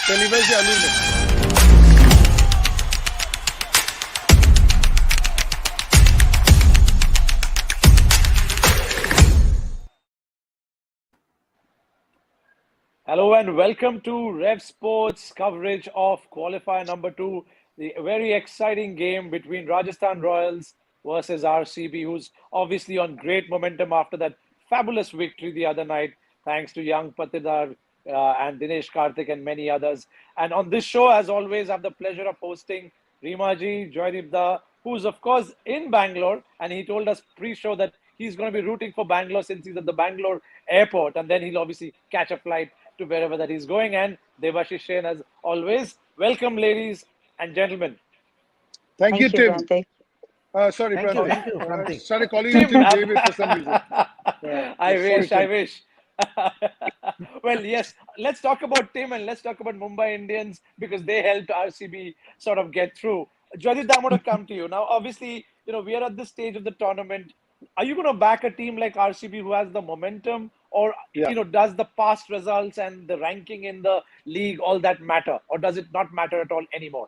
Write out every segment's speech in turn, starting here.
Tell me, where's the aluminum? Hello and welcome to Rev Sports coverage of qualifier number 2, the very exciting game between Rajasthan Royals versus RCB, who's obviously on great momentum after that fabulous victory the other night, thanks to young Patidar and Dinesh Karthik and many others. And on this show, as always, I have the pleasure of hosting Rimaji Joydipda, who's of course in Bangalore, and he told us pre-show that he's going to be rooting for Bangalore since he's at the Bangalore airport, and then he'll obviously catch a flight to wherever that he's going. And Devashish Sen, as always, welcome, ladies and gentlemen. Thank you, Tim. Prantik. Sorry, Thank Prantik. you, Prantik. Started calling you Tim David for some reason. I wish. Well, yes, let's talk about Tim and let's talk about Mumbai Indians because they helped RCB sort of get through. Jadid, I'm going to come to you. Now, obviously, we are at this stage of the tournament. Are you going to back a team like RCB who has the momentum, or does the past results and the ranking in the league, all that matter, or does it not matter at all anymore?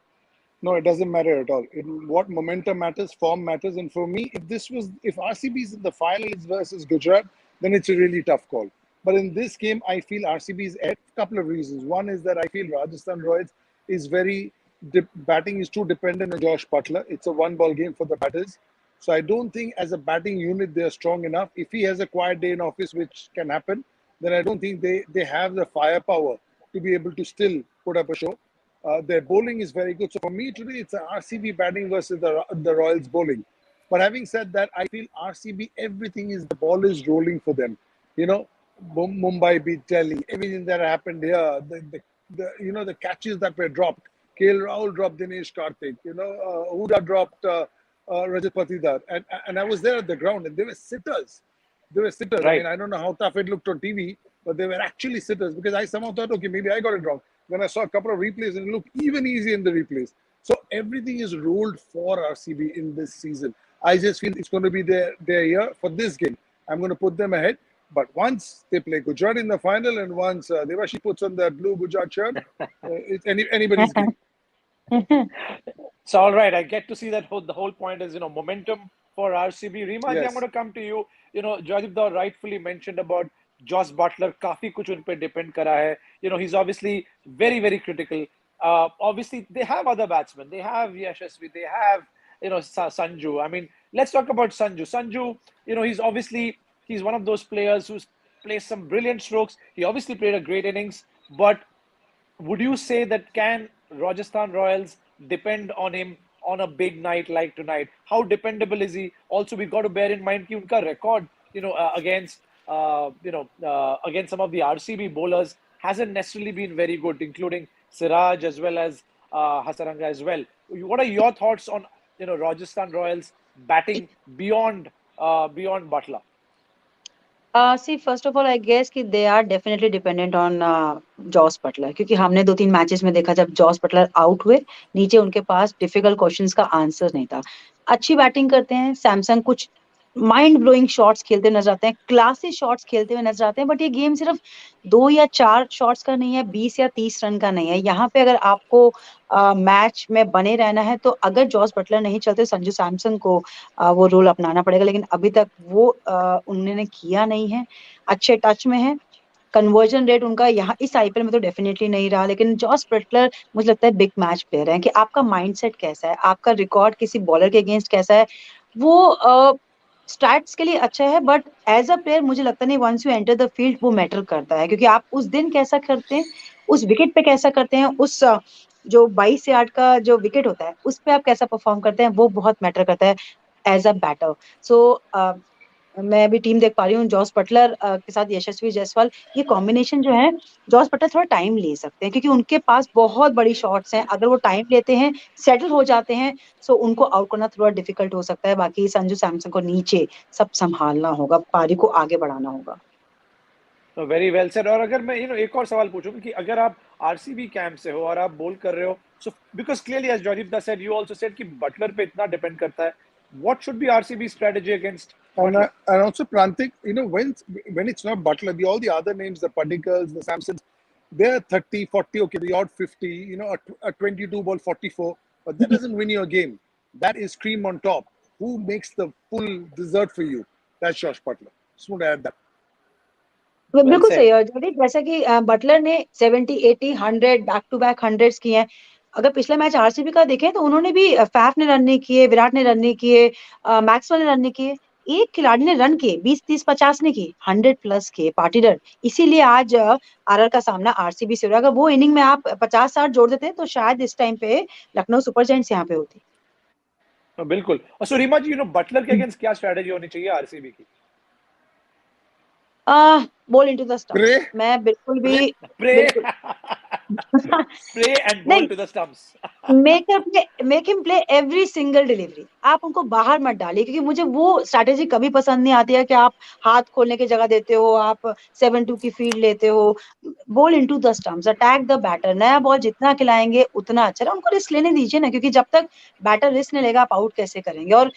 No, it doesn't matter at all. What momentum matters, form matters. And for me, if RCB is in the finals versus Gujarat, then it's a really tough call. But in this game, I feel RCB is a couple of reasons. One is that I feel Rajasthan Royals is batting is too dependent on Josh Butler. It's a one-ball game for the batters. So I don't think as a batting unit, they're strong enough. If he has a quiet day in office, which can happen, then I don't think they have the firepower to be able to still put up a show. Their bowling is very good. So for me today, it's an RCB batting versus the Royals bowling. But having said that, I feel RCB, the ball is rolling for them. Mumbai beat Delhi, everything that happened here, the catches that were dropped. KL Rahul dropped Dinesh Karthik, Huda dropped Rajat Patidar. And I was there at the ground and they were sitters. Right. I mean, I don't know how tough it looked on TV, but they were actually sitters because I somehow thought, okay, maybe I got it wrong. Then I saw a couple of replays and it looked even easier in the replays. So everything is rolled for RCB in this season. I just feel it's going to be their year for this game. I'm going to put them ahead. But once they play Gujarat in the final and once Devashi puts on the blue Gujarat shirt, it's anybody's game. It's all right. I get to see that the whole point is, momentum for RCB. Rimaji, yes. I'm going to come to you. Joydipda rightfully mentioned about Josh Butler. Kafi kuch un pe depend kara hai. He's obviously very, very critical. Obviously, they have other batsmen. They have Yashasvi. They have, Sanju. I mean, let's talk about Sanju. Sanju, he's one of those players who's played some brilliant strokes. He obviously played a great innings. But would you say that can Rajasthan Royals depend on him on a big night like tonight? How dependable is he? Also, we've got to bear in mind that unka record, against some of the RCB bowlers hasn't necessarily been very good, including Siraj as well as Hasaranga as well. What are your thoughts on Rajasthan Royals batting beyond Butler? See, first of all, I guess कि they are definitely dependent on Jos Buttler, क्योंकि हमने 2-3 matches में देखा जब Jos Buttler out हुए, नीचे उनके पास difficult questions का आंसर नहीं था. अच्छी बैटिंग करते हैं. सैमसंग कुछ माइंड ब्लोइंग शॉट्स खेलते नजर आते हैं, क्लासी शॉट्स खेलते हुए नजर आते हैं. बट ये गेम सिर्फ 2 या 4 शॉट्स का नहीं है, 20 या 30 रन का नहीं है. यहाँ पे अगर आपको मैच में बने रहना है तो अगर जॉस बटलर नहीं चलते, संजू सैमसन को वो रोल अपनाना पड़ेगा. लेकिन अभी तक वो उन्होंने किया नहीं है. अच्छे टच में है. कन्वर्जन रेट उनका यहाँ इस आईपीएल में तो डेफिनेटली नहीं रहा. लेकिन जॉस बटलर मुझे लगता है बिग मैच प्लेयर है कि आपका माइंडसेट कैसा है, आपका रिकॉर्ड किसी बॉलर के अगेंस्ट कैसा है. वो स्टैट्स के लिए अच्छा है, बट एज अ प्लेयर मुझे लगता नहीं once you enter the field वो मैटर करता है, क्योंकि आप उस दिन कैसा करते हैं, उस विकेट पे कैसा करते हैं, उस जो 22 यार्ड का जो विकेट होता है उस पे आप कैसा परफॉर्म करते हैं, वो बहुत मैटर करता है एज अ बैटर. सो मैं अभी टीम देख पा रही हूँ जॉस बटलर के साथ यशस्वी जायसवाल. ये कॉम्बिनेशन जो है, जॉस बटलर थोड़ा टाइम ले सकते हैं क्योंकि उनके पास बहुत बड़ी शॉट्स हैं. अगर वो टाइम लेते हैं, सेटल हो जाते हैं, सो उनको आउट करना थोड़ा डिफिकल्ट हो सकता है. बाकी संजू सैमसन को नीचे सब संभालना होगा, पारी को आगे बढ़ाना होगा. Very well sir. और अगर मैं एक और सवाल पूछूं कि अगर आप आरसीबी कैंप से हो और आप बोल कर रहे हो, so because clearly as Joydeep said, you also said कि बटलर पे इतना डिपेंड करता है. What should be RCB's strategy against Butler? And also Prantik, when it's not Butler, all the other names, the Padikals, the Samsons, They're 30, 40, okay, the odd 50, a 22 ball 44, but that doesn't win you a game. That is cream on top. Who makes the full dessert for you? That's Josh Butler. Just want to add that. Well बिल्कुल सही said. है Jordi, जैसा कि Buttler ने 70 80 100 back to back hundreds किए हैं। अगर पिछला मैच आरसीबी का देखें तो उन्होंने भी फैफ ने रन नहीं किए, विराट ने रन नहीं किए, मैक्सवेल ने रन नहीं किए, एक खिलाड़ी ने रन किए, 20 30 50 ने किए, 100 प्लस किए पार्टीडर। इसीलिए आज आरआर का सामना आरसीबी से हो रहा है। अगर वो इनिंग में आप 50 60 जोड़ देते तो शायद इस टाइम पे लखनऊ सुपर जायंट्स यहाँ पे होती। बिल्कुल। और सो रीमा जी, बटलर के अगेंस्ट क्या स्ट्रेटेजी होनी चाहिए आरसीबी की? Ball into the stumps. Pray, मैं बिल्कुल भी प्रे बिल्कुल प्रे एंड बॉल नहीं, to the stumps. Make him play every single delivery. आप उनको बाहर मत डालिए, क्योंकि मुझे वो स्ट्रैटेजी कभी पसंद नहीं आती है कि आप हाथ खोलने की जगह देते हो, आप 7-2 की फील्ड लेते हो। Ball into the stumps, attack the batter. नया बॉल जितना खिलाएंगे उतना अच्छा है, उनको रिस्क लेने दीजिए ना, क्योंकि जब तक बैटर रिस्क नहीं लेगा आप आउट कैसे करेंगे। और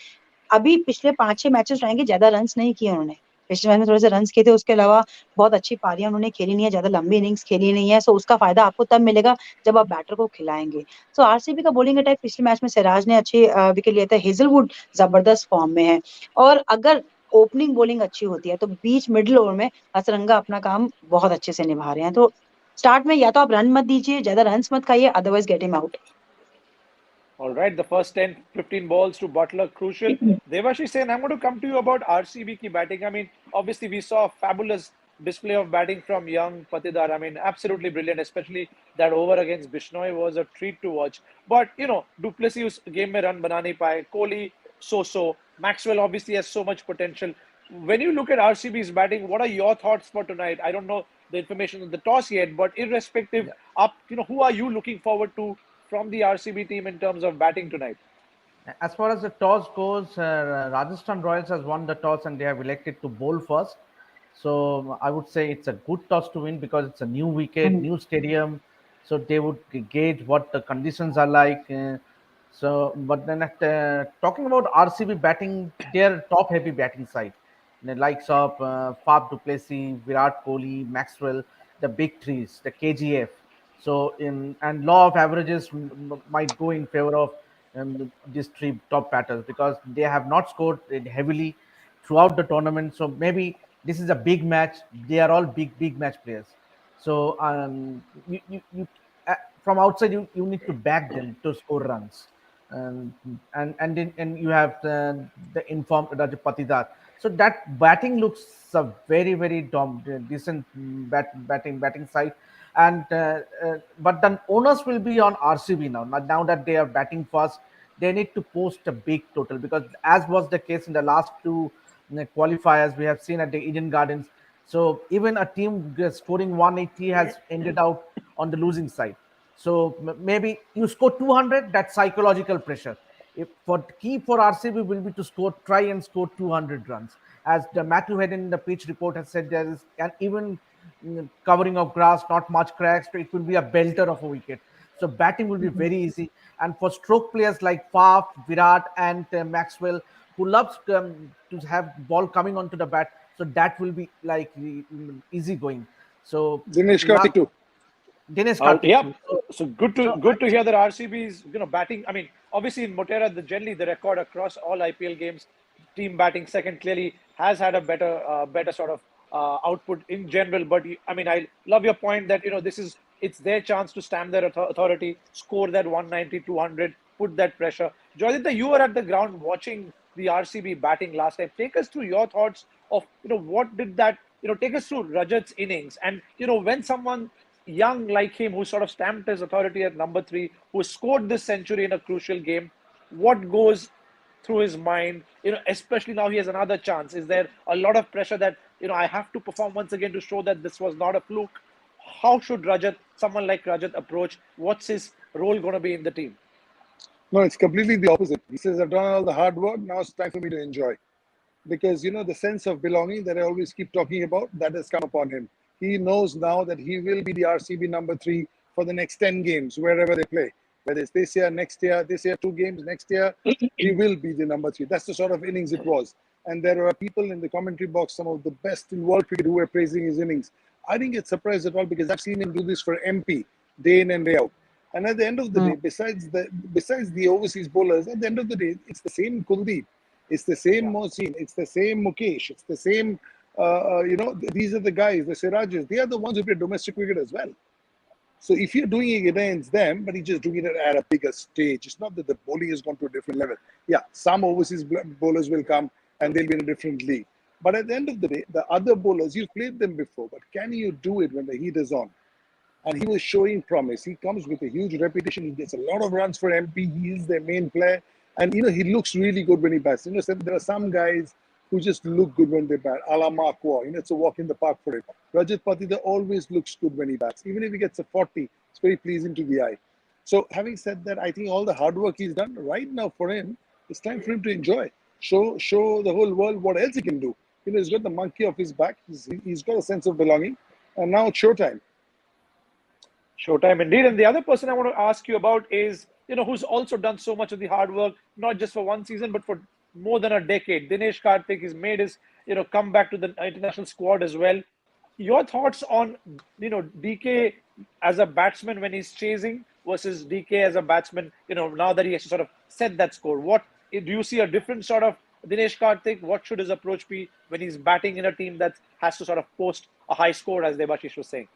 अभी पिछले 5-6 मैचेस रहेंगे, ज्यादा रन्स नहीं किए उन्होंने। पिछले मैच में थोड़े से रन्स किए थे, उसके अलावा बहुत अच्छी पारियां उन्होंने खेली नहीं है, ज्यादा लंबी इनिंग्स खेली नहीं है। सो उसका फायदा आपको तब मिलेगा जब आप बैटर को खिलाएंगे। सो आरसीबी का बॉलिंग अटैक पिछले मैच में सिराज ने अच्छी विकेट लिया था, हेजलवुड जबरदस्त फॉर्म में है। और अगर ओपनिंग बॉलिंग अच्छी होती है तो बीच मिडिल ओवर में हसरंगा अपना काम बहुत अच्छे से निभा रहे हैं। तो स्टार्ट में या तो आप रन मत दीजिए, ज्यादा रन्स मत खाइए, otherwise get him out. All right, the first 10, 15 balls to Butler, crucial. Devashish Sen, I'm going to come to you about RCB ki batting. I mean, obviously, we saw a fabulous display of batting from young Patidar. I mean, absolutely brilliant, especially that over against Bishnoi was a treat to watch. But, Duplessis us game mein run bana nahi paye. Kohli, so-so. Maxwell obviously has so much potential. When you look at RCB's batting, what are your thoughts for tonight? I don't know the information on the toss yet, but irrespective, who are you looking forward to from the RCB team in terms of batting tonight? As far as the toss goes, Rajasthan Royals has won the toss and they have elected to bowl first. So I would say it's a good toss to win because it's a new wicket, new stadium. So they would gauge what the conditions are like. But then talking about RCB batting, they're top-heavy batting side. The likes of Faf du Plessis, Virat Kohli, Maxwell, the big threes, the KGF. So in and law of averages might go in favor of these three top batters because they have not scored it heavily throughout the tournament. So maybe this is a big match. They are all big match players. So you from outside you need to back them to score runs, and you have the informed Rajat Patidar. So that batting looks a very decent batting side, and but then onus will be on RCB now. Now that they are batting first, they need to post a big total because as was the case in the last two qualifiers we have seen at the Eden Gardens. So even a team scoring 180 has ended out on the losing side. So maybe you score 200, that's psychological pressure. If for key for RCB will be to try and score 200 runs. As the Matthew Head in the pitch report has said, there is an even covering of grass, not much cracks. So it will be a belter of a wicket. So batting will be very easy. And for stroke players like Faf, Virat, and Maxwell, who loves to have ball coming onto the bat, so that will be like easy going. So Dinesh last Karthik too. Dinesh Karthik Yeah. too. So good to So good to hear that RCB is batting. I mean, obviously in Motera, generally the record across all IPL games, team batting second clearly has had a better sort of output in general. But I mean, I love your point that it's their chance to stamp their authority, score that 190, 200, put that pressure. Jayaditya, you were at the ground watching the RCB batting last time. Take us through your thoughts of what did that take us through Rajat's innings and when someone young like him, who sort of stamped his authority at number 3, who scored this century in a crucial game, what goes through his mind? Especially now he has another chance. Is there a lot of pressure that I have to perform once again to show that this was not a fluke? How should someone like Rajat, approach? What's his role going to be in the team? No, it's completely the opposite. He says, I've done all the hard work. Now it's time for me to enjoy. Because, the sense of belonging that I always keep talking about, that has come upon him. He knows now that he will be the RCB number 3 for the next 10 games, wherever they play. Whether it's this year, next year, this year 2 games, next year, he will be the number 3. That's the sort of innings it was. And there are people in the commentary box, some of the best in world cricket, who were praising his innings. I didn't get surprised at all because I've seen him do this for MP day in and day out. And at the end of the Hmm. day, besides the overseas bowlers, at the end of the day, it's the same Kuldeep, it's the same Yeah. Mohsin, it's the same Mukesh, it's the same. These are the guys, the Sirajes. They are the ones who play domestic cricket as well. So if you're doing it against them, but you're just doing it at a bigger stage, it's not that the bowling has gone to a different level. Yeah, some overseas bowlers will come and they'll be in a different league. But at the end of the day, the other bowlers, you've played them before, but can you do it when the heat is on? And he was showing promise. He comes with a huge reputation. He gets a lot of runs for MP. He is their main player. And, he looks really good when he bats. There are some guys who just look good when they bat. A la Marquardt. It's a walk in the park for him. Rajat Patida always looks good when he bats. Even if he gets a 40, it's very pleasing to the eye. So having said that, I think all the hard work he's done right now for him, it's time for him to enjoy. Show the whole world what else he can do. He's got the monkey off his back. He's got a sense of belonging. And now it's showtime. Showtime indeed. And the other person I want to ask you about is, who's also done so much of the hard work, not just for one season, but for more than a decade. Dinesh Karthik has made his, comeback to the international squad as well. Your thoughts on, DK as a batsman when he's chasing versus DK as a batsman, now that he has to sort of set that score. Do you see a different sort of Dinesh Karthik? What should his approach be when he's batting in a team that has to sort of post a high score, as Debashish was saying?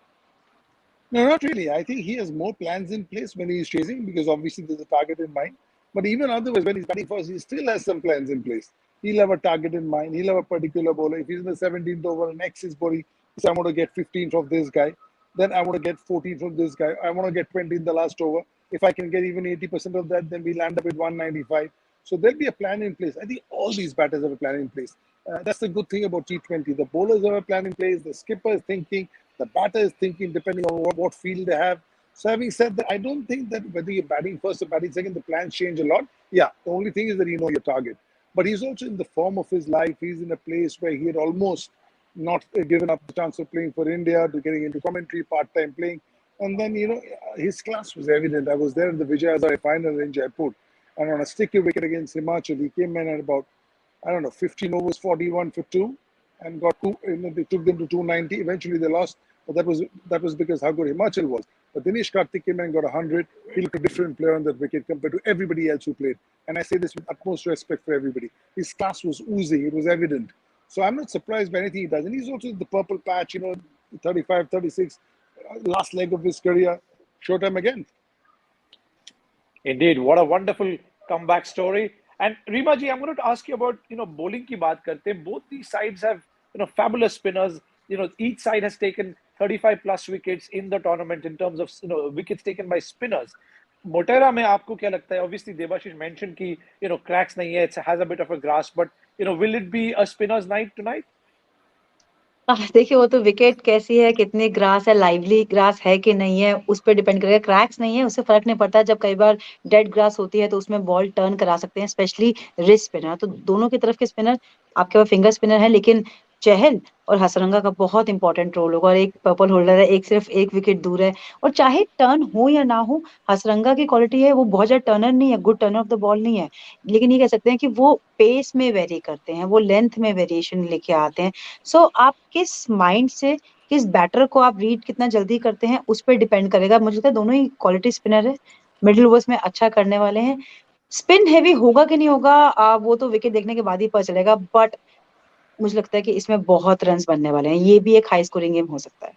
No, not really. I think he has more plans in place when he's chasing because obviously there's a target in mind. But even otherwise, when he's batting first, he still has some plans in place. He'll have a target in mind. He'll have a particular bowler. If he's in the 17th over and X is bowling, he says, I want to get 15 from this guy. Then I want to get 14 from this guy. I want to get 20 in the last over. If I can get even 80% of that, then we'll end up with 195. So there'll be a plan in place. I think all these batters have a plan in place. That's the good thing about T20. The bowlers have a plan in place. The skipper is thinking. The batter is thinking depending on what field they have. So having said that, I don't think that whether you're batting first or batting second, the plans change a lot. Yeah, the only thing is that you know your target. But he's also in the form of his life. He's in a place where he had almost not given up the chance of playing for India to getting into commentary, part-time playing. And then, his class was evident. I was there in the Vijay Hazare final in Jaipur. And on a sticky wicket against Himachal, he came in at about, 15 overs, 41 for 2, and got two. They took them to 290. Eventually, they lost, but that was because how good Himachal was. But Dinesh Karthik came in and got 100. He looked a different player on that wicket compared to everybody else who played. And I say this with utmost respect for everybody. His class was oozing. It was evident. So I'm not surprised by anything he does. And he's also the purple patch, 35, 36, last leg of his career. Showtime again. Indeed, what a wonderful comeback story. And Rima ji, I'm going to ask you about, bowling ki baat karte hain. Both these sides have, fabulous spinners. Each side has taken 35 plus wickets in the tournament in terms of, wickets taken by spinners. Motera mein aapko kya lagta hai? Obviously, Debashish mentioned ki, cracks nahi hai. It has a bit of a grasp, but, will it be a spinner's night tonight? देखिए वो तो wicket कैसी है, कितनी grass है, lively grass है कि नहीं है, उस पे डिपेंड करेगा। क्रैक्स नहीं है, उससे फ़र्क नहीं पड़ता। जब कई बार डेड ग्रास होती है, तो उसमें बॉल टर्न करा सकते हैं, स्पेशली रिस्ट स्पिनर। तो दोनों की तरफ के स्पिनर आपके पास फिंगर स्पिनर है, लेकिन चहल और हसरंगा का बहुत इंपॉर्टेंट रोल होगा। और एक पर्पल होल्डर है, एक सिर्फ 1 विकेट दूर है। और चाहे टर्न हो या ना हो, हसरंगा की क्वालिटी है, वो बहुत ज़्यादा टर्नर नहीं है, good Turner of the ball नहीं है। लेकिन ये कह सकते हैं कि वो पेस में वेरी करते हैं, वो लेंथ में वेरिएशन लेके आते हैं। सो आप किस माइंड से, किस बैटर को आप रीड कितना जल्दी करते हैं, उस पे डिपेंड करेगा। मुझे लगता है दोनों ही क्वालिटी स्पिनर है, मिडल ओवर्स में अच्छा करने वाले हैं। स्पिन हेवी होगा कि नहीं होगा, वो तो विकेट देखने के बाद ही पता चलेगा। बट मुझे लगता है कि इसमें बहुत रन्स बनने वाले हैं। ये भी एक हाई स्कोरिंग गेम हो सकता है।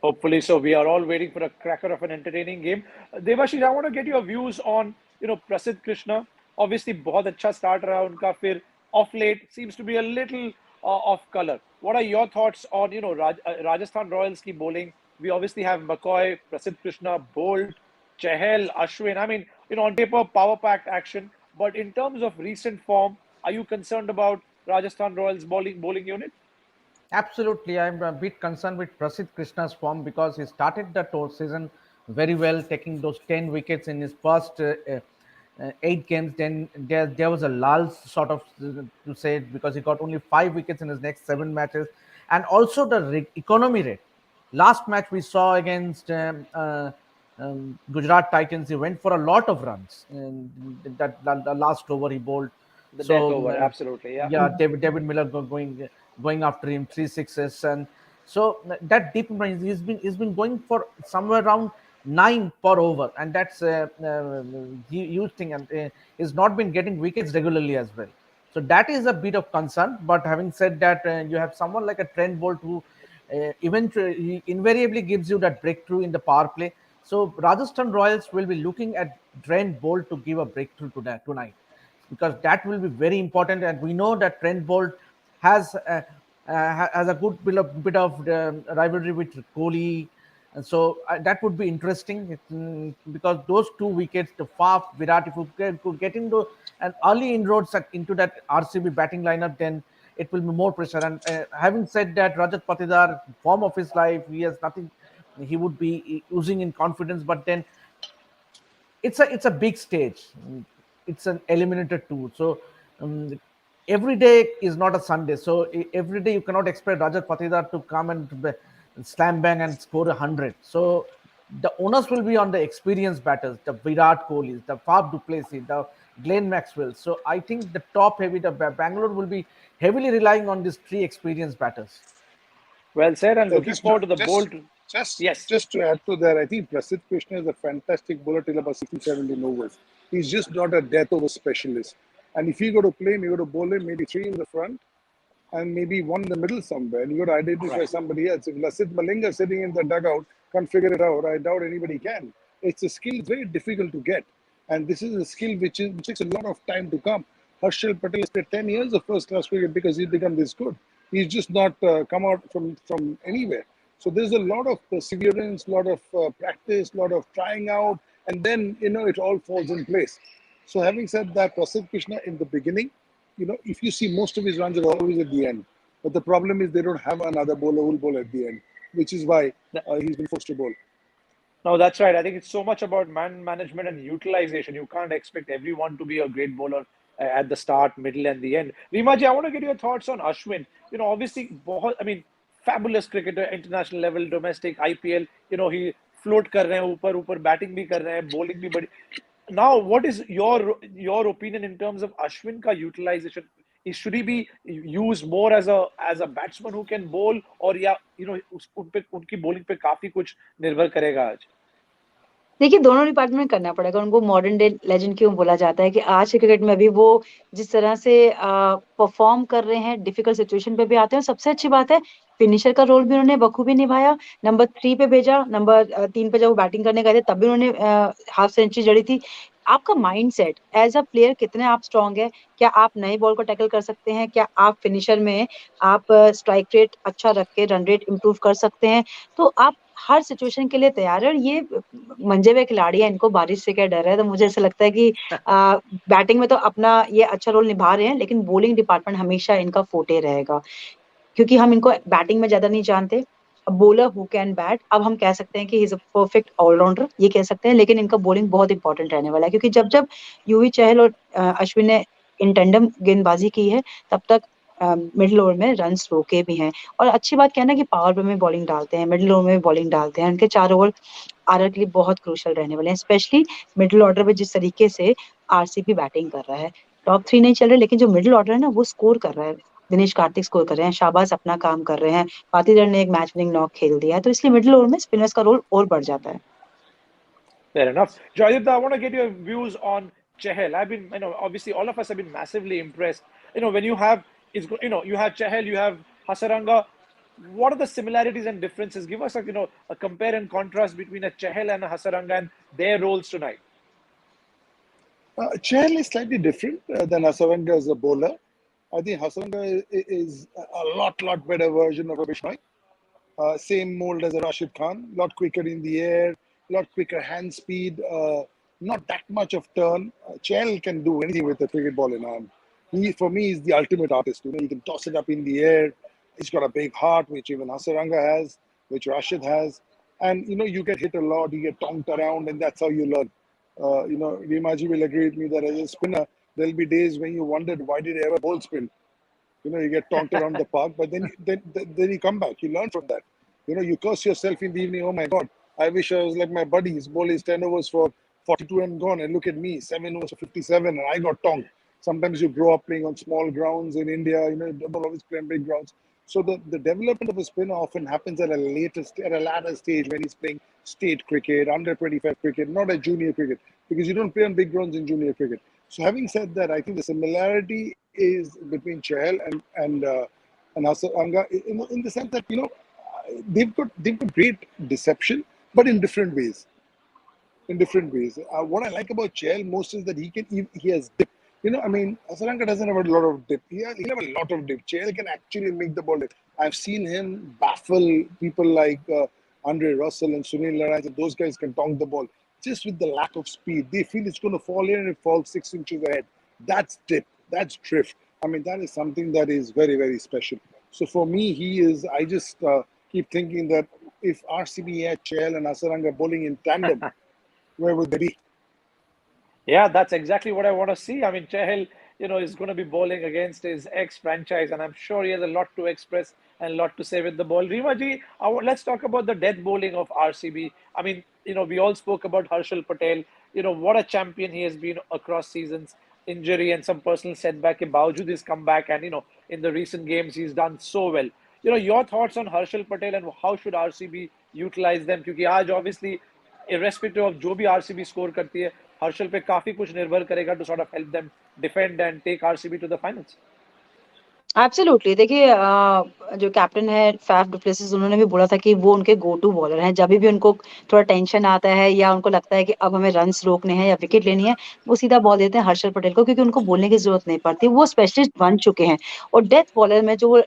Hopefully so. We are all waiting for a cracker of an entertaining game. Devashish, I want to get your views on, Prasidh Krishna. Obviously, बहुत अच्छा start रहा उनका, फिर off late seems to be a little off color. What are your thoughts on, Rajasthan Royals की bowling? We obviously have McCoy, Prasidh Krishna, Bolt, Chahal, Ashwin. I mean, on paper, power-packed action. But in terms of recent form, are you concerned about Rajasthan Royals bowling unit? Absolutely, I'm a bit concerned with Prasidh Krishna's form because he started the tour season very well, taking those 10 wickets in his first 8 games. Then there was a lull, sort of to say it, because he got only 5 wickets in his next 7 matches, and also the economy rate. Last match we saw against Gujarat Titans, he went for a lot of runs. And the last over he bowled. The death So over, absolutely, yeah. yeah, David Miller going after him, 3 sixes, and So that deep range, he's been going for somewhere around 9 per over, and that's a huge thing, and he's not been getting wickets regularly as well. So that is a bit of concern. But having said that, you have someone like a Trent Bolt who eventually he invariably gives you that breakthrough in the power play. So Rajasthan Royals will be looking at Trent Bolt to give a breakthrough tonight, because that will be very important. And we know that Trent Bolt has has a good bit of rivalry with Kohli, and so that would be interesting. Because those two wickets, the Faf, Virat, if you could get into an early inroads into that RCB batting lineup, then it will be more pressure. And having said that, Rajat Patidar, form of his life, he has nothing. He would be using in confidence, but then it's a big stage. It's an eliminator tour. So um, every day is not a Sunday. So every day you cannot expect Rajat Patidar to come and slam bang and score 100. So the onus will be on the experienced batters, the Virat Kohlis, the Fab du Plessis, the Glenn Maxwell. So I think the top heavy, the Bangalore will be heavily relying on these three experienced batters. Well said, and looking Just forward to, to the just bold. just Yes. just to add to that, I think Prasidh Krishna is a fantastic bowler till about 60, 70 overs. He's just not a death over specialist. And if you go to play him, you go to bowl him maybe three in the front and maybe one in the middle somewhere. And you got to identify Right. somebody else. If Lasith Malinga sitting in the dugout can't figure it out, I doubt anybody can. It's a skill very difficult to get. And this is a skill which takes a lot of time to come. Harshal Patel has played 10 years of first class cricket because he's become this good. He's just not come out from anywhere. So there's a lot of perseverance, a lot of practice, a lot of trying out, and then it all falls in place. So having said that, Prasidh Krishna in the beginning, if you see most of his runs are always at the end. But the problem is they don't have another bowler who will bowl at the end, which is why he's been forced to bowl. No, that's right. I think it's so much about man management and utilization. You can't expect everyone to be a great bowler at the start, middle, and the end. Rimaji, I want to get your thoughts on Ashwin. Obviously, I mean, fabulous cricketer, international level, domestic, IPL. He float कर रहे हैं ऊपर ऊपर batting भी कर रहे हैं, bowling भी बड़ी. Now, what is your opinion in terms of Ashwin का utilization? Should he be used more as a batsman who can bowl, or या उनकी bowling पे काफी कुछ निर्भर करेगा आज? देखिए, दोनों डिपार्टमेंट करना पड़ेगा। उनको मॉडर्न डे लेजेंड क्यों बोला जाता है कि आज के क्रिकेट में भी वो जिस तरह से परफॉर्म कर रहे हैं, डिफिकल्ट सिचुएशन पे भी आते हैं। सबसे अच्छी बात है, फिनिशर का रोल भी उन्होंने बखूबी निभाया। नंबर 3 पे भेजा, नंबर 3 पे जब वो बैटिंग करने गए थे तब भी उन्होंने हाफ सेंचुरी जड़ी थी। आपका माइंडसेट एज अ प्लेयर कितने आप स्ट्रांग है, क्या आप नए बॉल को टैकल कर सकते हैं, क्या आप फिनिशर में आप स्ट्राइक रेट अच्छा रख के रन रेट इंप्रूव कर सकते हैं, तो आप हर सिचुएशन के लिए तैयार है। और ये मंजे हुए खिलाड़ी है, इनको बारिश से क्या डर है। तो मुझे ऐसा लगता है कि बैटिंग में तो अपना ये अच्छा रोल निभा रहे हैं, लेकिन बॉलिंग डिपार्टमेंट हमेशा इनका फोटे रहेगा, क्योंकि हम इनको बैटिंग में ज्यादा नहीं जानते। बॉलर हु कैन बैट, अब हम कह सकते हैं कि he is a perfect allrounder, ये कह सकते हैं, लेकिन इनका बॉलिंग बहुत इंपॉर्टेंट रहने वाला है, क्योंकि जब जब यूवी चहल और अश्विन ने इन टैंडम गेंदबाजी की है, तब तक मिडिल ओवर में रन रोके भी हैं। और अच्छी बात कहना कि पावर प्ले में बॉलिंग डालते हैं, मिडिल ओवर में बॉलिंग डालते हैं, उनके 4 ओवर आरआर के लिए बहुत क्रूशियल रहने वाले हैं, स्पेशली मिडिल ऑर्डर में जिस तरीके से आरसीबी बैटिंग कर रहा है। टॉप 3 नहीं चल रहे, लेकिन जो मिडिल ऑर्डर है ना वो स्कोर कर रहा है। दिनेश कार्तिक स्कोर कर रहे हैं, शाहबाज अपना काम कर रहे हैं, पाटीदार ने एक मैच विनिंग नॉक खेल दिया है, तो इसलिए मिडिल ओवर में स्पिनर्स का रोल और बढ़ जाता है। Fair enough. Joydeep, I want to get your views on Chahal. Obviously, all of us have been massively impressed. When you have Chahal, you have Hasaranga. What are the similarities and differences? Give us a compare and contrast between a Chahal and a Hasaranga and their roles tonight. Chahal is slightly different than Hasaranga as a bowler. I think Hasaranga is a lot better version of a Bishnoi. Same mold as a Rashid Khan, lot quicker in the air, lot quicker hand speed, not that much of turn. Chahal can do anything with a cricket ball in hand. For me, is the ultimate artist. He can toss it up in the air. He's got a big heart, which even Hasaranga has, which Rashid has. And, you get hit a lot, you get tonked around, and that's how you learn. Rimaji will agree with me that as a spinner, there'll be days when you wondered, why did I ever bowl spin? You get tonked around the park, but then you come back. You learn from that. You curse yourself in the evening. Oh my God, I wish I was like my buddy. His ball is 10 overs for 42 and gone, and look at me, 7 overs for 57, and I got tonked. Sometimes you grow up playing on small grounds in India. You don't always play on big grounds. So the development of a spinner often happens at a latter stage when he's playing state cricket, under 25 cricket, not at junior cricket, because you don't play on big grounds in junior cricket. So having said that, I think the similarity is between Chahal and Hasaranga in the sense that they've got great deception, but in different ways. What I like about Chahal most is that he has dip. I mean, Asaranga doesn't have a lot of dip. He'll have a lot of dip. Chahal can actually make the ball dip. I've seen him baffle people like Andre Russell and Sunil Narine. Those guys can tonk the ball just with the lack of speed. They feel it's going to fall in and it falls 6 inches ahead. That's dip. That's drift. I mean, that is something that is very, very special. So for me, he is. I just keep thinking that if RCB had Chahal and Asaranga bowling in tandem, where would they be? Yeah, that's exactly what I want to see. I mean, Chahal, is going to be bowling against his ex-franchise, and I'm sure he has a lot to express and a lot to say with the ball. Rimaji, let's talk about the death bowling of RCB. I mean, we all spoke about Harshal Patel. What a champion he has been across seasons. Injury and some personal setback, ke बावजूद his comeback, and in the recent games he's done so well. Your thoughts on Harshal Patel and how should RCB utilize them? क्योंकि आज obviously irrespective of जो भी RCB score करती है हर्षल पे काफी कुछ निर्भर करेगा to sort of help them defend and take RCB to the finals. Absolutely देखिए जो कैप्टन है फैफ डुप्लेसिस उन्होंने भी बोला था कि वो उनके गो टू बॉलर हैं जब भी उनको थोड़ा टेंशन आता है या उनको लगता है कि अब हमें रन्स रोकने हैं या विकेट लेनी है वो सीधा बॉल देते हैं हर्षल पटेल को क्योंकि उनको बोलने की जरूरत नहीं पड़ती वो स्पेशलिस्ट बन चुके हैं और डेथ बॉलर में जो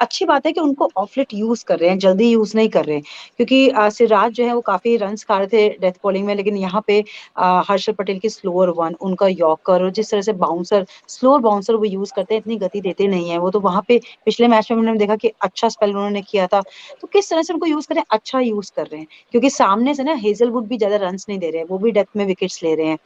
अच्छी बात है कि उनको ऑफलेट यूज कर रहे हैं जल्दी यूज नहीं कर रहे हैं क्योंकि सिराज जो है वो काफी रन्स खा रहे थे डेथ बॉलिंग में लेकिन यहाँ पे हर्षल पटेल की स्लोअर वन उनका यॉर्कर और जिस तरह से बाउंसर स्लोअर बाउंसर वो यूज करते हैं इतनी गति देते नहीं है वो तो वहां पे पिछले मैच में हमने देखा कि अच्छा स्पेल उन्होंने किया था तो किस तरह से उनको यूज करें अच्छा यूज कर रहे हैं क्योंकि सामने से ना हेजलवुड भी ज्यादा रन नहीं दे रहे हैं वो भी डेथ में विकेट्स ले रहे हैं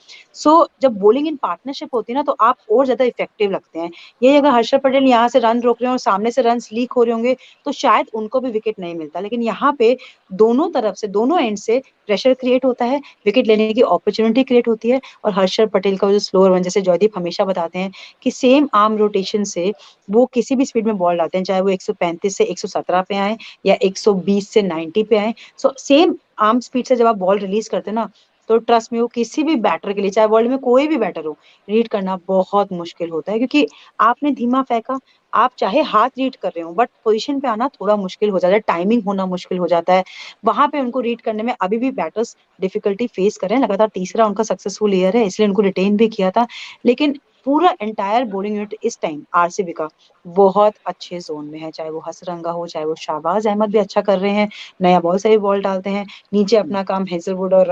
सो जब बॉलिंग इन पार्टनरशिप होती है ना तो आप और ज्यादा इफेक्टिव लगते हैं यही अगर हर्षल पटेल यहाँ से रन रोक रहे हैं और सामने से रन लीक हो रहे होंगे तो शायद उनको भी विकेट नहीं मिलता लेकिन यहाँ पे दोनों तरफ से दोनों एंड से प्रेशर क्रिएट होता है विकेट लेने की अपॉर्चुनिटी क्रिएट होती है और हर्षल पटेल का जो स्लोअर वन जैसे जयदीप हमेशा बताते हैं कि सेम आर्म रोटेशन से वो किसी भी स्पीड में बॉल डालते हैं चाहे वो 135 से 117 पे आए या 120 से 90 पे आए सो सेम आर्म स्पीड से जब आप बॉल रिलीज करते हैं ना तो ट्रस्ट में वो किसी भी बैटर के लिए चाहे वर्ल्ड में कोई भी बैटर हो रीड करना बहुत मुश्किल होता है क्योंकि आपने धीमा फेंका आप चाहे हाथ रीड कर रहे हो बट पोजीशन पे आना थोड़ा मुश्किल हो जाता है टाइमिंग होना मुश्किल हो जाता है वहां पे उनको रीड करने में अभी भी बैटर्स डिफिकल्टी फेस कर रहे हैं लगातार तीसरा उनका सक्सेसफुल ईयर है इसलिए उनको रिटेन भी किया था लेकिन पूरा एंटायर बॉलिंग यूनिट इस टाइम आरसीबी का बहुत अच्छे जोन में है चाहे वो हसरंगा हो चाहे वो शाहबाज अहमद भी अच्छा कर रहे हैं नया बॉल से भी बॉल डालते हैं नीचे अपना काम हेजलवुड और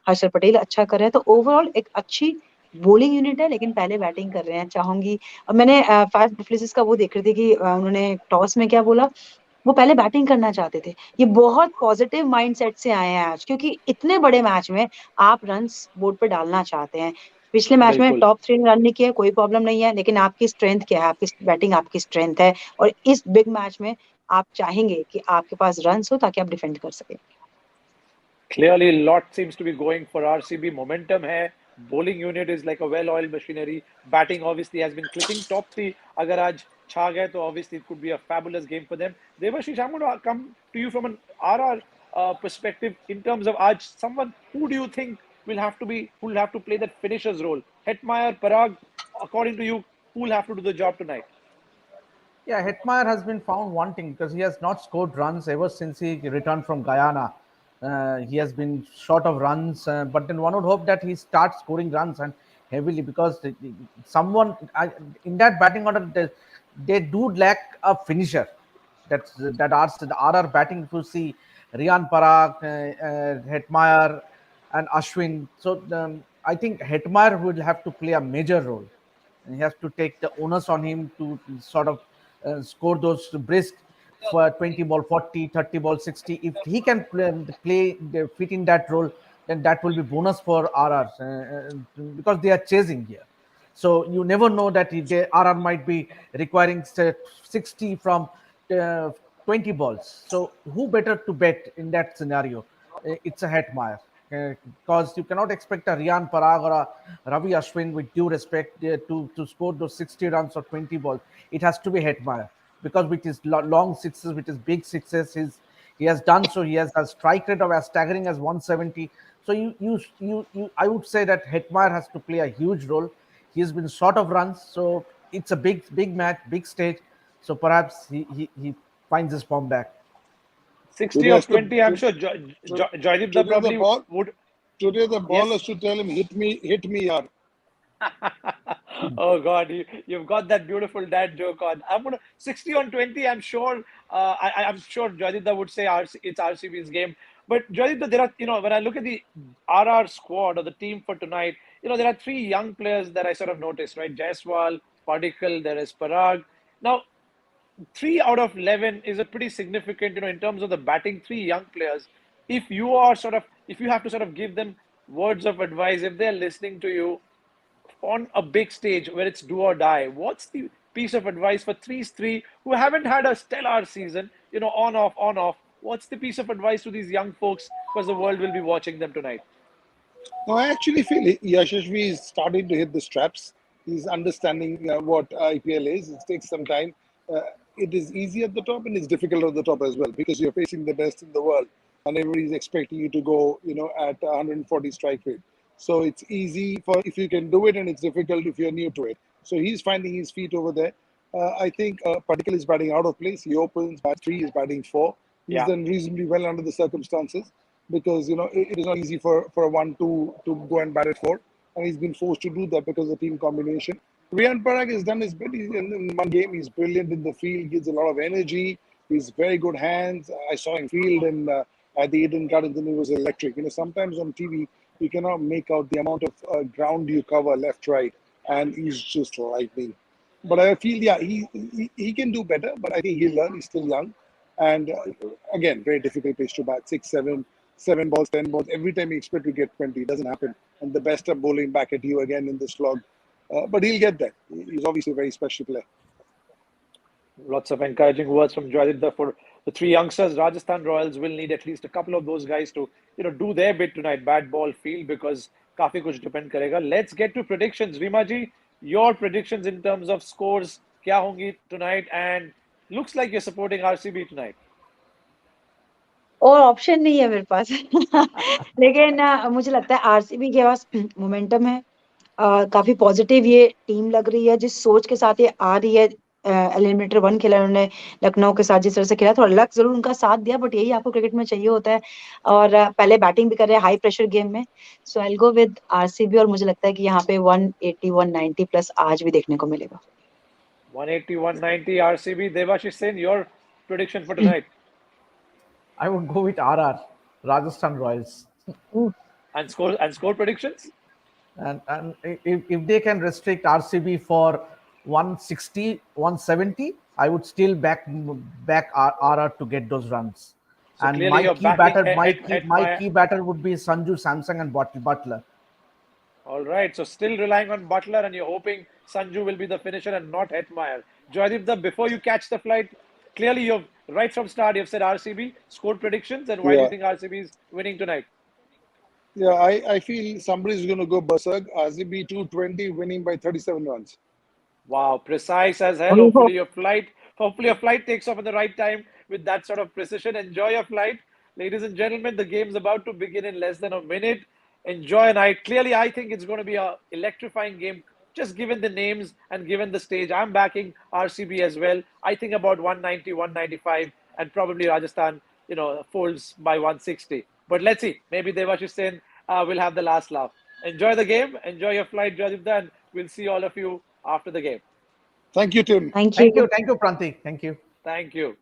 हर्षल पटेल अच्छा कर रहे हैं तो ओवरऑल एक अच्छी बॉलिंग यूनिट है लेकिन पहले बैटिंग कर रहे हैं चाहूंगी और मैंने फैफ डुप्लेसिस का वो देख रही थी कि उन्होंने टॉस में क्या बोला वो पहले बैटिंग करना चाहते थे ये बहुत पॉजिटिव माइंडसेट से आए हैं आज क्योंकि इतने बड़े मैच में आप रन्स बोर्ड पे डालना चाहते हैं पिछले मैच में बिल्कुल टॉप 3 रन नहीं किए कोई प्रॉब्लम नहीं है लेकिन आपकी स्ट्रेंथ क्या है आपकी बैटिंग आपकी स्ट्रेंथ है और इस बिग मैच में आप चाहेंगे कि आपके पास रन हो ताकि आप डिफेंड कर सके clearly lot seems to be going for RCB momentum hai bowling unit is like a well oiled machinery batting obviously has been clicking top 3 agar aaj छा गए तो obviously it could be a fabulous game for them Devashish I'm going to come to you from an RR perspective in terms of aaj someone who do you think will have to play that finisher's role Hetmeyer Parag according to you who will have to do the job tonight Yeah, Hetmeyer has been found wanting because he has not scored runs ever since he returned from Guyana. He has been short of runs, but then one would hope that he starts scoring runs and heavily because someone in that batting order they do lack a finisher. The RR batting. If you see Rian Parag, Hetmeyer, and Ashwin, so I think Hetmeyer will have to play a major role and he has to take the onus on him to sort of score those brisk for 20 ball 40 30 ball 60 if he can fit in that role then that will be bonus for RRs because they are chasing here so you never know that RR might be requiring say, 60 from uh, 20 balls so who better to bet in that scenario it's a Hetmeyer because you cannot expect a Rian Parag or a Ravi Ashwin, with due respect, to score those 60 runs or 20 balls. It has to be Hetmeyer. because with his long sixes, with his big sixes, he has done so. He has a strike rate of as staggering as 170. So I would say that Hetmeyer has to play a huge role. He has been short of runs, so it's a big match, big stage. So perhaps he finds his form back. 60 Today or has to 20, I'm sure Joydipda today the probably ball would. today the ball has Yes. to tell him hit me, yaar. Oh God, you've got that beautiful dad joke on. I'm gonna 60 on 20. I'm sure. I'm sure Jadida would say it's RCB's game. But Jadida, there are when I look at the RR squad or the team for tonight, there are three young players that I sort of noticed, right? Jaiswal, Padikkal, there is Parag. Now, 3 out of 11 is a pretty significant, in terms of the batting. Three young players. If you have to sort of give them words of advice, if they're listening to you on a big stage where it's do or die, what's the piece of advice for three who haven't had a stellar season, on off, on off? What's the piece of advice to these young folks because the world will be watching them tonight? No, I actually feel Yashashvi is starting to hit the straps. He's understanding what IPL is. It takes some time. Uh, it is easy at the top and it's difficult at the top as well because you're facing the best in the world and everybody's expecting you to go, at 140 strike rate. So it's easy for if you can do it, and it's difficult if you're new to it. So he's finding his feet over there. I think Patikal is batting out of place. He opens, bat three, is batting four. He's Yeah. done reasonably well under the circumstances because it is not easy for a 1-2 to go and bat at four, and he's been forced to do that because of the team combination. Riyan Parag has done his bit. In one game, he's brilliant in the field, gives a lot of energy. He's very good hands. I saw him field and at the Eden Gardens, and it was electric. Sometimes on TV you cannot make out the amount of ground you cover left, right, and he's just lightning. But I feel, yeah, he can do better, but I think he'll learn. He's still young. And again, very difficult pitch to bat. 6, 7 balls, 10 balls. Every time you expect to get 20, it doesn't happen. And the best are bowling back at you again in the slog. But he'll get there. He's obviously a very special player. Lots of encouraging words from Joydipda for the three youngsters. Rajasthan Royals will need at least a couple of those guys to, do their bit tonight. Bat ball, field, because काफी कुछ depend करेगा. Let's get to predictions. Rima ji, your predictions in terms of scores क्या होंगी tonight? And looks like you're supporting RCB tonight. और option नहीं है मेरे पास लेकिन मुझे लगता है आरसीबी के पास मोमेंटम है, काफी पॉजिटिव ये टीम लग रही है, जिस सोच के साथ ये आ रही है। एलिमिनेटर 1 खेला उन्होंने लखनऊ के साथ, जिस तरह से खेला, थोड़ा लक जरूर उनका साथ दिया, बट यही आपको क्रिकेट में चाहिए होता है। और पहले बैटिंग भी कर रहे हैं हाई प्रेशर गेम में, so I will go with RCB. और मुझे लगता है कि यहाँ पे 180 190 प्लस आज भी देखने को मिलेगा। 180 190 RCB. Devashish Sen, your prediction for tonight? I would go with RR, Rajasthan Royals. And score predictions? And if they can restrict RCB for 160, 170, I would still back RR to get those runs. So and clearly my you're key backing batter, my key batter would be Sanju Samsung and Butler. All right, so still relying on Butler, and you're hoping Sanju will be the finisher and not Hetmeyer. Joydipda, before you catch the flight, clearly you've right from start you've said RCB. Score predictions, and why do you Yeah. think RCB is winning tonight? Yeah, I feel somebody's going to go berserk. RCB 220, winning by 37 runs. Wow, precise as hell. Hopefully your flight takes off at the right time with that sort of precision. Enjoy your flight. Ladies and gentlemen, the game's about to begin in less than a minute. Enjoy night. Clearly, I think it's going to be a electrifying game, just given the names and given the stage. I'm backing RCB as well. I think about 190, 195, and probably Rajasthan, folds by 160. But let's see. Maybe Devashish Sen will have the last laugh. Enjoy the game. Enjoy your flight, Jadipda, and we'll see all of you after the game. Thank you, Tim. Thank Thank you. you, Prantik. Thank you. Thank you.